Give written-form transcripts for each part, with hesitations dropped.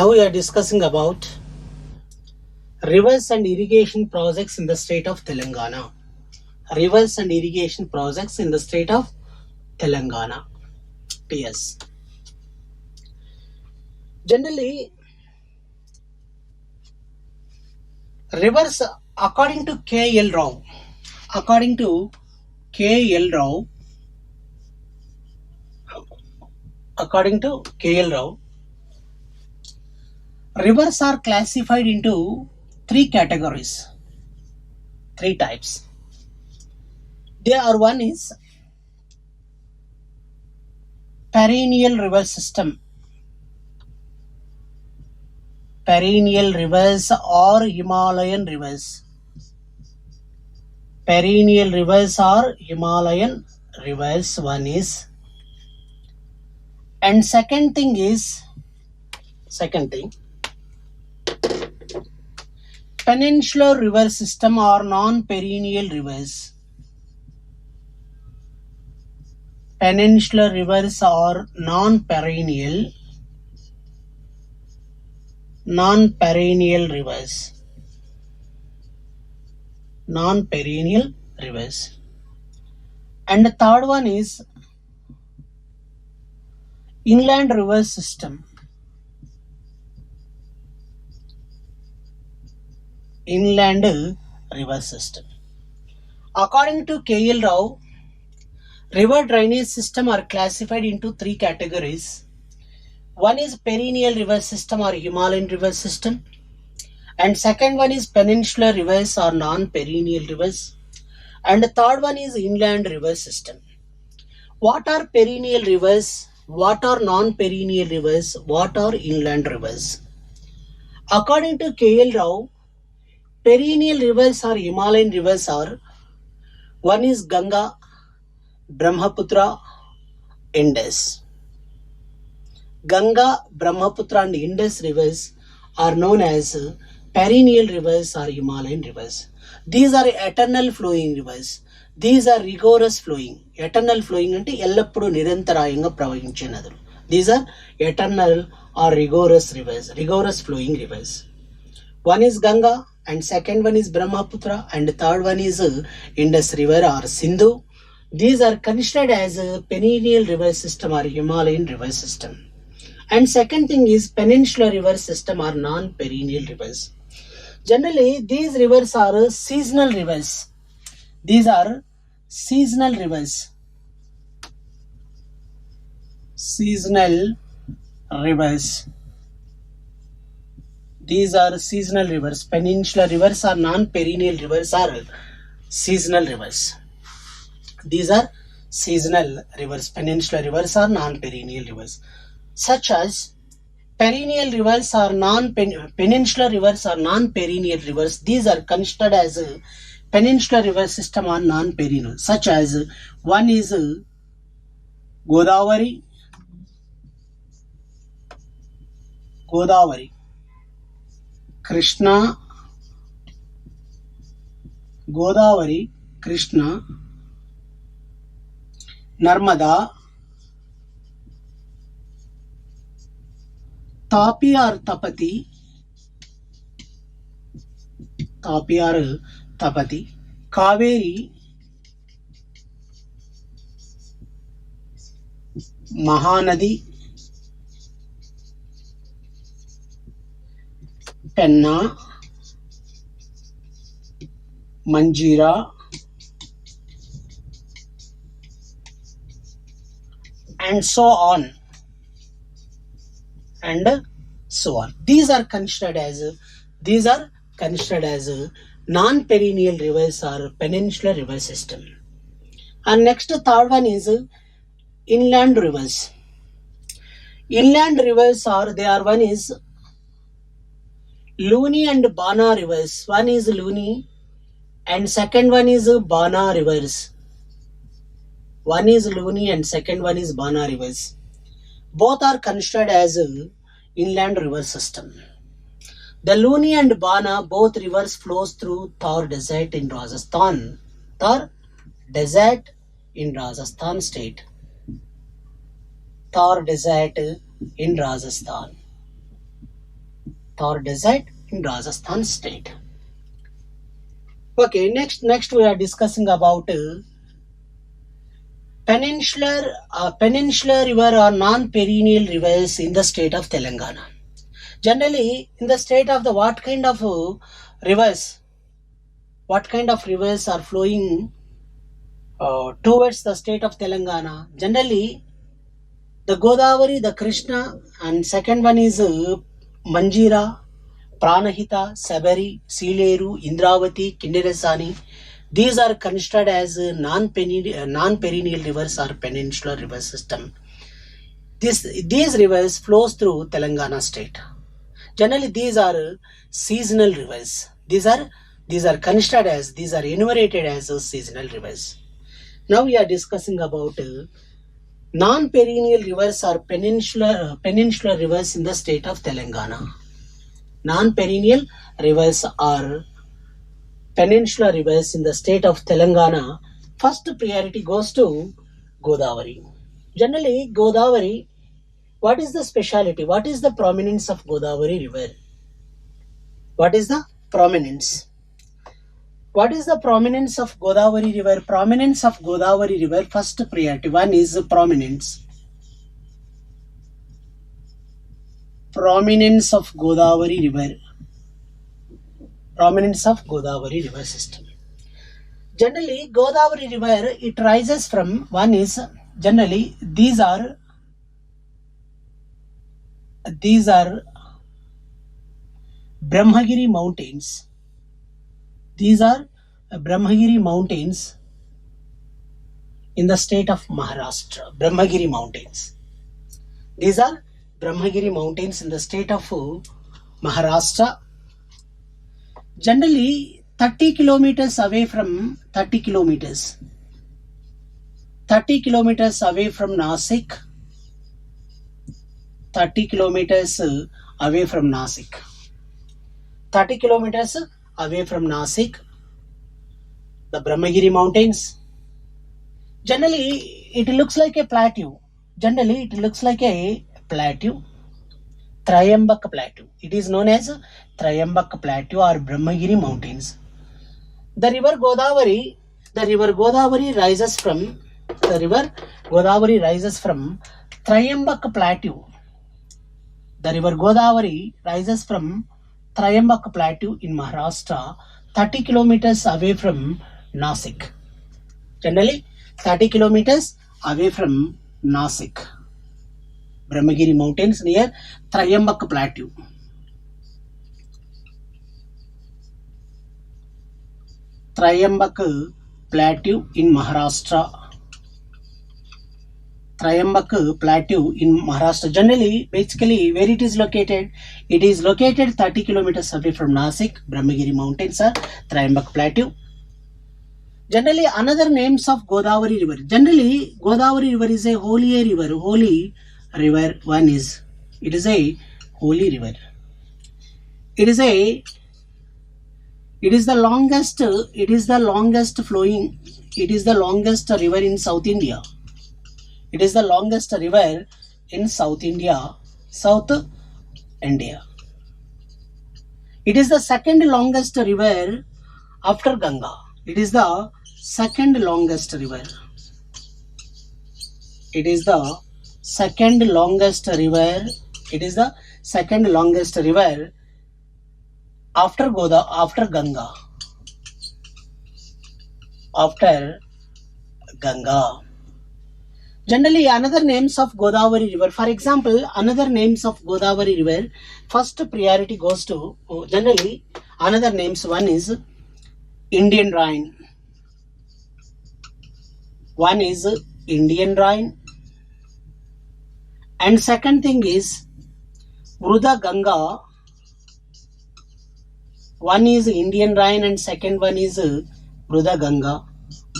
Now we are discussing about rivers and irrigation projects in the state of Telangana. Rivers and irrigation projects in the state of Telangana. TS. Generally, rivers according to K.L. Rao, rivers are classified into three categories, three types. One is perennial river system. Perennial rivers or Himalayan rivers. Perennial rivers or Himalayan rivers, one is. And second thing, peninsular river system or non-perennial rivers. Peninsular rivers or non-perennial rivers. Non-perennial rivers. And the third one is inland river system. Inland river system. According to K.L. Rao, river drainage system are classified into three categories. One is perennial river system or Himalayan river system, and second one is peninsular rivers or non-perennial rivers, and the third one is inland river system. What are perennial rivers? What are non-perennial rivers? What are inland rivers? According to K.L. Rao, perennial rivers or Himalayan rivers are: one is Ganga, Brahmaputra, Indus. Ganga, Brahmaputra and Indus rivers are known as perennial rivers or Himalayan rivers. These are eternal flowing rivers. These are rigorous flowing. Eternal flowing ante ellappudu nirantarayanga pravahinche nadalu. These are eternal or rigorous rivers, rigorous flowing rivers. One is Ganga and second one is Brahmaputra and third one is Indus river or Sindhu. These are considered as a perennial river system or Himalayan river system. And second thing is peninsular river system or non-perennial rivers. Generally, these rivers are seasonal rivers. These are seasonal rivers. Seasonal rivers. These are seasonal rivers. Peninsular rivers or non-perennial rivers are seasonal rivers. These are seasonal rivers. Peninsular rivers are non-perennial rivers. Such as perennial rivers or peninsular rivers or non-perennial rivers. These are considered as a peninsular river system or non-perennial. Such as one is Godavari, Krishna, Narmada, Tapi or Tapati, Kaveri, Mahanadi, Penna, Manjira, and so on. These are considered as non-perennial rivers or peninsular river system. And next, third one is inland rivers. Inland rivers one is Luni and Bana rivers. One is Luni and second one is Bana rivers. One is Luni and second one is Bana rivers. Both are considered as inland river system. The Luni and Bana, both rivers flows through Thar Desert in Rajasthan. Thar Desert in Rajasthan state. Thar Desert in Rajasthan. Thar Desert in Rajasthan state. Okay, next we are discussing about peninsular river or non-perennial rivers in the state of Telangana. Generally, in the state of the what kind of rivers are flowing towards the state of Telangana? Generally, the Godavari, the Krishna, and second one is Manjira, Pranahita, Sabari, Sileru, Indravati, Kindirasani. These are considered as non-perennial rivers or peninsular river system. These rivers flows through Telangana state. Generally, these are seasonal rivers. These are enumerated as seasonal rivers. Now we are discussing about non-perennial rivers or peninsular rivers in the state of Telangana. Non-perennial rivers are peninsular rivers in the state of Telangana. First priority goes to Godavari. Generally, Godavari, what is the speciality? What is the prominence of Godavari river? What is the prominence? What is the prominence of Godavari river? Prominence of Godavari river, first priority. One is prominence. Prominence of Godavari river. Prominence of Godavari river system. Generally, Godavari river, it rises from, one is, generally, these are Brahmagiri mountains. These are Brahmagiri mountains in the state of Maharashtra. Brahmagiri mountains. These are Brahmagiri mountains in the state of Maharashtra. Generally, 30 kilometers away from Nasik. 30 kilometers away from Nasik. The Brahmagiri mountains. Generally, it looks like a plateau. Trayambak Plateau. It is known as Trayambak Plateau or Brahmagiri mountains. The river Godavari rises from Trayambak Plateau. The river Godavari rises from Trayambak Plateau in Maharashtra, 30 kilometers away from Nasik. Generally, 30 kilometers away from Nasik. Brahmagiri mountains near Trayambak Plateau. Trayambak Plateau in Maharashtra. Generally, basically, where it is located? It is located 30 kilometers away from Nasik. Brahmagiri mountains are Trayambak Plateau. Generally, another names of Godavari river. Generally, Godavari river is a holy river. One is, it is a holy river. It is the longest river in South India. It is the longest river in South India. It is the second longest river after Ganga. It is the second longest river. After Ganga. Generally, another names of Godavari river. For example, another names of Godavari river, first priority goes to, generally, another names, one is Indian Rhine. And second thing is Vrudha Ganga. One is Indian Rhine and second one is Vrudha Ganga.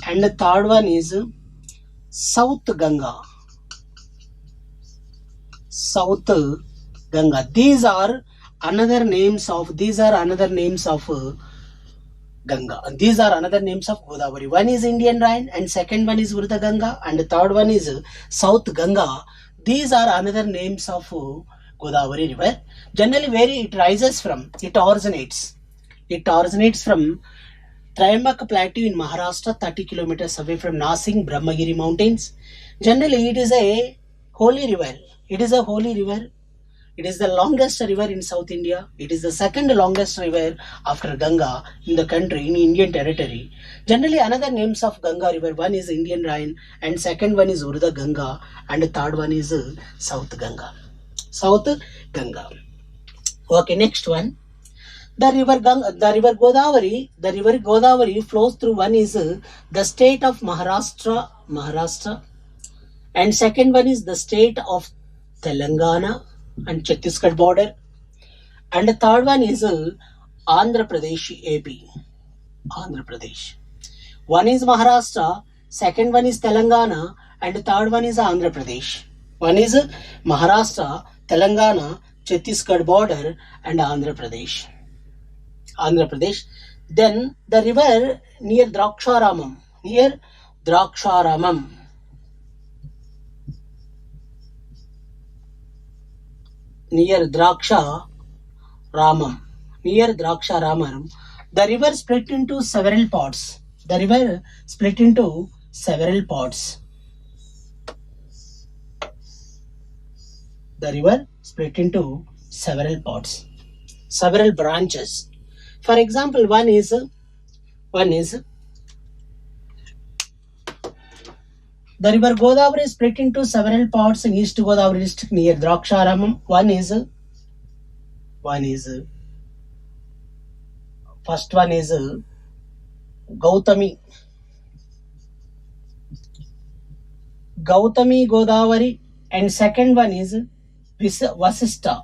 And the third one is South Ganga. These are another names of Ganga. These are another names of Godavari. One is Indian Rhine and second one is Vrudha Ganga and the third one is South Ganga. These are another names of Godavari river. Generally, where it rises from, it originates. It originates from Triambak Plateau in Maharashtra, 30 kilometers away from Nasing, Brahmagiri mountains. Generally, it is a holy river. It is a holy river. It is the longest river in South India. It is the second longest river after Ganga in the country, in Indian territory. Generally, another names of Ganga river, one is Indian Rhine, and second one is Urda Ganga, and the third one is South Ganga. South Ganga. Okay, next one. The river Godavari flows through, one is the state of Maharashtra, and second one is the state of Telangana and Chhattisgarh border, and the third one is Andhra Pradesh, AP, Andhra Pradesh. One is Maharashtra, second one is Telangana, and the third one is Andhra Pradesh. One is Maharashtra, Telangana, Chhattisgarh border, and Andhra Pradesh. Andhra Pradesh. Then the river near Draksharamam, near Draksharamam. Near Draksha Ramam. Near Draksha Ramam. The river split into several parts. The river split into several parts. The river split into several parts. Several branches. For example, one is the river Godavari is split into several parts in East Godavari district near Draksharamam. First one is Gautami Godavari, and second one is Vasistha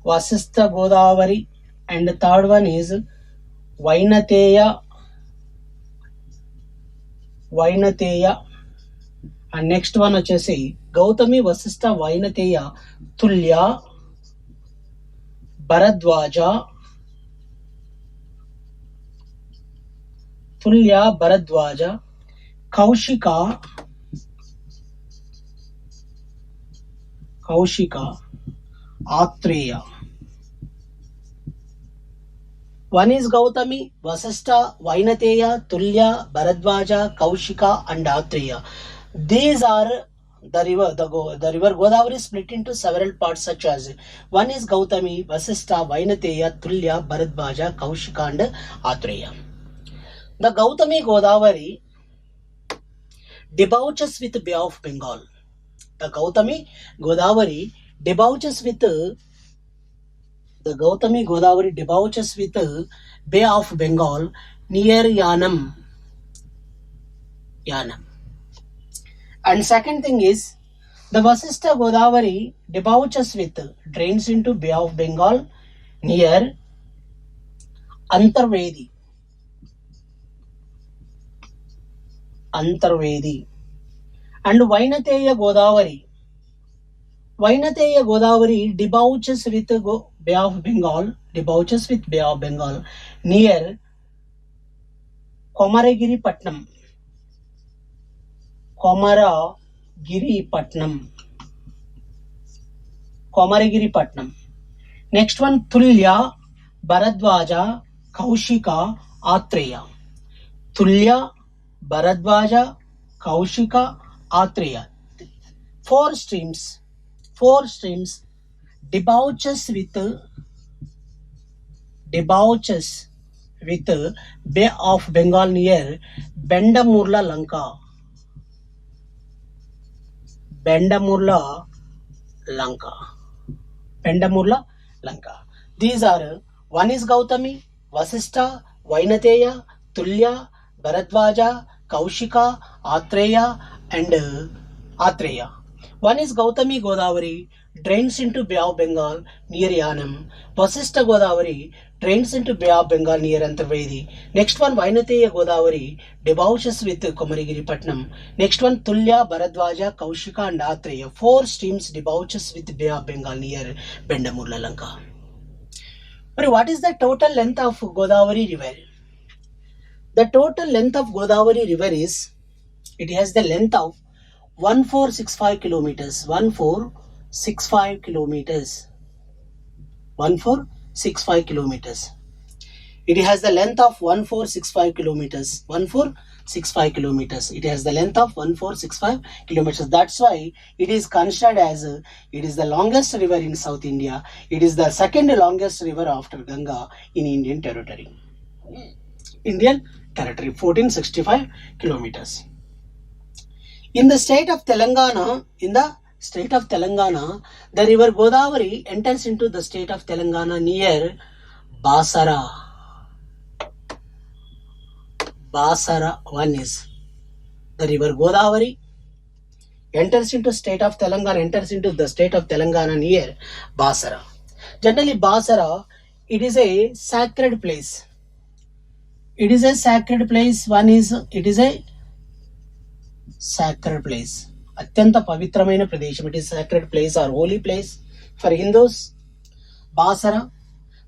Godavari, and the third one is Vainateya, and next one వచ్చేసి Gautami, Vasistha, Vainateya, Tulya, Bharadwaja, Kaushika, Atreya. One is Gautami, Vasistha, Vainateya, Tulya, Bharadwaja, Kaushika, and Atreya. These are the river. The river Godavari is split into several parts, such as one is Gautami, Vasistha, Vainateya, Tulya, Bharadwaja, Kaushika, and Atreya. The Gautami Godavari debouches with Bay of Bengal. The Gautami Godavari debouches with Bay of Bengal near Yanam. And second thing is the Vasistha Godavari drains into Bay of Bengal near Antarvedi. And Vainateya Godavari debouches with Bay of Bengal near Komaragiri Patnam. Next one, Tulya, Bharadwaja, Kaushika, Atreya. Tulya, Bharadwaja, Kaushika, Atreya. Four streams debouches with Bay of Bengal near Bendamurla, Lanka. These are, one is Gautami, Vasistha, Vainateya, Tulya, Bharadwaja, Kaushika, Atreya, and Atreya. One is Gautami Godavari drains into Bay of Bengal near Yanam. Vasistha Godavari drains into Bay of Bengal near Antarvedi. Next one, Vainateya Godavari debouches with Komaragiri Patnam. Next one, Tulya, Bharadwaja, Kaushika, and Atreya. Four streams debouches with Bay of Bengal near Bendamurla, Lanka. But what is the total length of Godavari river? The total length of Godavari river is, it has the length of 1465 kilometers. 1465 1465 kilometers. 1465 kilometers. It has the length of 1465 kilometers. 1465 kilometers. It has the length of 1465 kilometers. That's why it is considered as it is the longest river in South India. It is the second longest river after Ganga in Indian territory. Indian territory, 1465 kilometers. In the state of Telangana, the river Godavari enters into the state of Telangana near Basara. Basara one is the river Godavari enters into the state of Telangana near Basara. Generally, Basara, it is a sacred place. It is a sacred place. It is a sacred place. Atyanta pavitramaina pradesham. It is sacred place or holy place for Hindus. Basara.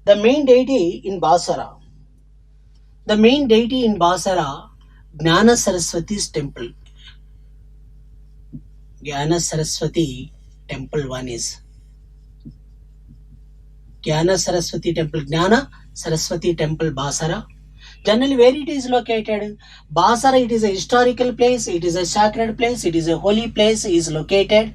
The main deity in Basara, Jnana Saraswati's temple. Jnana Saraswati temple one is. Jnana Saraswati temple, Basara. Generally, where it is located? Basara, it is a historical place, it is a sacred place, it is a holy place, is located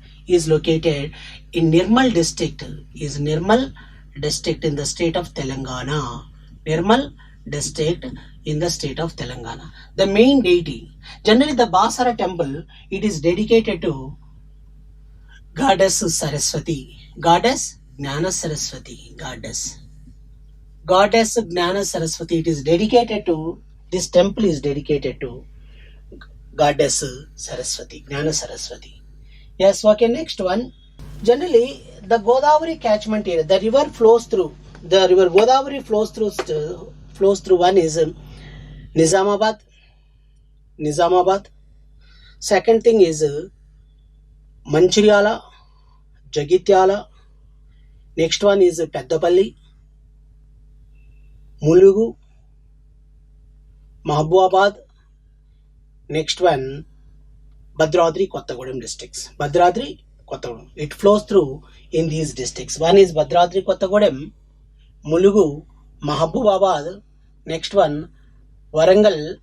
in Nirmal district. Is Nirmal district in the state of Telangana. Nirmal district in the state of Telangana. The main deity, generally the Basara temple, it is dedicated to Goddess Saraswati. Goddess Jnana Saraswati. Goddess Jnana Saraswati. It is dedicated to, this temple is dedicated to Goddess Saraswati, Jnana Saraswati. Yes, okay, next one. Generally, the Godavari catchment area, the river Godavari flows through one is Nizamabad. Second thing is Manchiryala, Jagityala. Next one is Peddapalli, Mulugu, Mahabubabad. Next one, Bhadradri, Kottagudem districts. It flows through in these districts. One is Bhadradri, Kottagudem, Mulugu, Mahabubabad. Next one, Warangal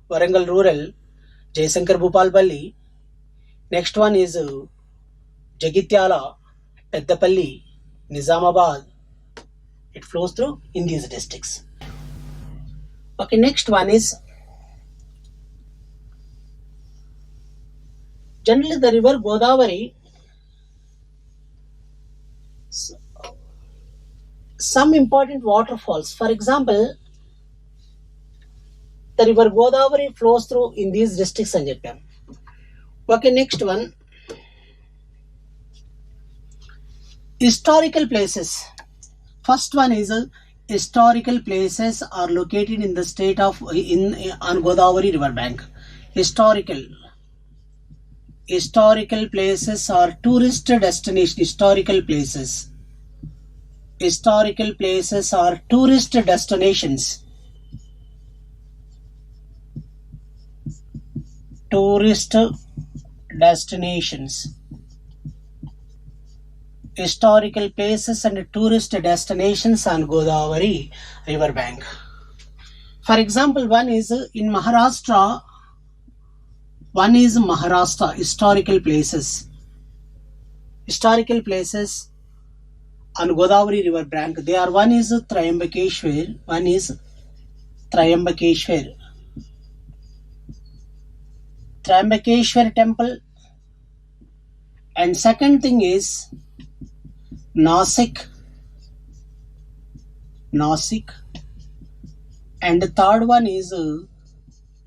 rural, Jaisankar Bhupalpalli. Next one is Jagityala, Peddapalli, Nizamabad. It flows through in these districts. Okay, next one is generally the river Godavari. Some important waterfalls. For example, the river Godavari flows through in these districts and Japan. Okay, next one. Historical places. First one is historical places are located in the state of on Godavari river bank. Historical places are tourist destination. Historical places are tourist destinations. Historical places and tourist destinations on Godavari river bank. For example, one is in Maharashtra. Historical places on Godavari river bank. They are, one is Triambakeshwar, temple, and second thing is Nasik, and the third one is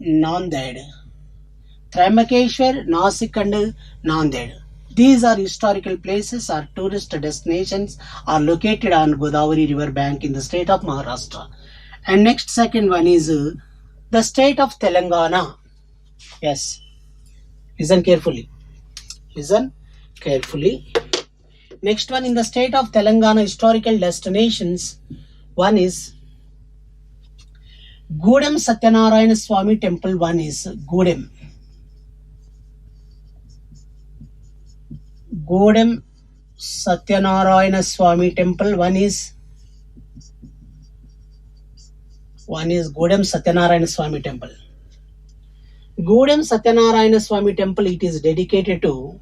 Nanded. Triambakeshwar, Nasik and Nanded. These are historical places or tourist destinations are located on Godavari river bank in the state of Maharashtra. And next, second one is the state of Telangana. Yes, listen carefully. Next one, in the state of Telangana, historical destinations, one is Gudem Satyanarayana Swami temple. One is Gudem Satyanarayana Swami temple. One is Gudem Satyanarayana Swami temple. Gudem Satyanarayana Swami temple, it is dedicated to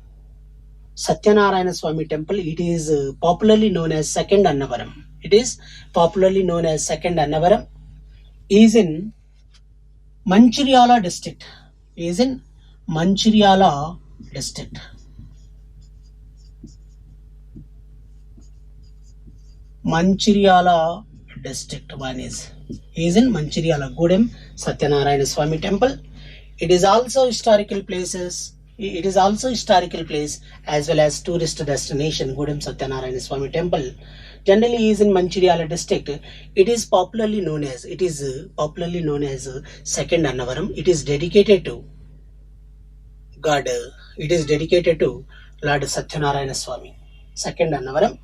Satyanarayana Swami temple. It is popularly known as Second Annavaram. It is popularly known as Second Annavaram. Is in Manchiryala district. Is in Manchiryala district. Manchiryala district. One is in Manchiryala. Gudem Satyanarayana Swami temple. It is also historical places. It is also historical place as well as tourist destination. Gudem Satyanarayana Swami temple generally is in Manchiryala district. It is popularly known as Second Annavaram. It is dedicated to God. It is dedicated to Lord Satyanarayana Swami. Second Annavaram.